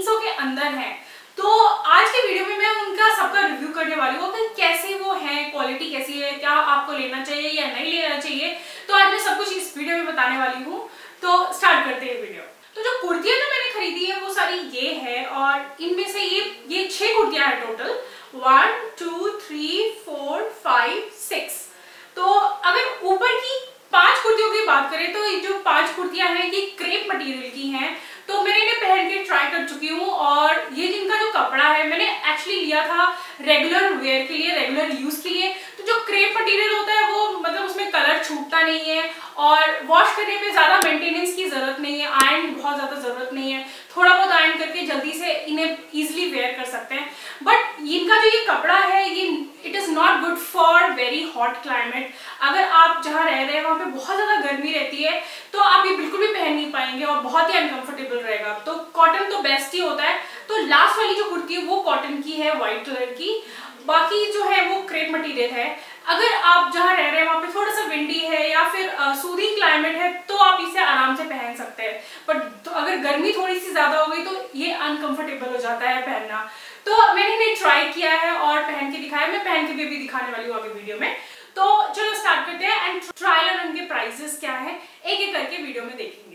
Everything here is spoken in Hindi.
300 के अंदर हैं। तो आज के वीडियो में मैं उनका सबका रिव्यू करने वाली हूँ कि कैसे वो हैं, क्वालिटी कैसी है, क्या आपको लेना चाहिए या नहीं लेना चाहिए। तो आज मैं सब कुछ इस वीडियो में बताने वाली हूँ। तो स्टार्ट करते हैं वीडियो। तो जो कुर्तियाँ जो मैंने खरीदी है वो सारी ये है, और इनमें से ये 6 कुर्तियाँ हैं टोटल। 1 2 3 4 5 6। तो अगर ऊपर की 5 कुर्तियों की बात करें तो ये जो 5 कुर्तियाँ हैं ये क्रेप मटेरियल की हैं। तो मैंने इन्हें पहन के ट्राई कर चुकी हूँ, और ये जिनका जो कपड़ा है मैंने एक्चुअली लिया था रेगुलर वेयर के लिए, रेगुलर यूज के लिए। तो जो क्रेप मटेरियल होता है वो मतलब उसमें कलर छूटता नहीं है, और वॉश करने में ज़्यादा मेंटेनेंस की ज़रूरत नहीं है, आयरन बहुत ज़्यादा ज़रूरत नहीं है। थोड़ा बहुत आयरन करके जल्दी से इन्हें ईजिली वेयर कर सकते हैं। बट इनका जो ये कपड़ा है ये it is not good for very hot climate. अगर आप जहाँ रह रहे हैं वहाँ पे बहुत ज़्यादा गर्मी रहती है तो आप ये बिल्कुल भी पहन नहीं पाएंगे और बहुत ही अनकंफर्टेबल रहेगा। तो कॉटन तो बेस्ट ही होता है। तो लास्ट वाली जो कुर्ती है वो कॉटन की है, व्हाइट कलर की। बाकी जो है वो क्रेप मटेरियल है। अगर आप जहाँ रह रहे हैं वहाँ पे थोड़ा सा विंडी है या फिर सूदिंग क्लाइमेट है तो आप इसे आराम से पहन सकते हैं। बट तो अगर गर्मी थोड़ी सी ज़्यादा हो गई तो ये अनकंफर्टेबल हो जाता है पहनना। तो मैंने इन्हें ट्राई किया है और पहन के दिखाया। मैं पहन के भी दिखाने वाली हूँ आगे वीडियो में। तो चलो स्टार्ट करते हैं एंड ट्रायल और उनके प्राइसेस क्या है एक एक करके वीडियो में देखेंगे।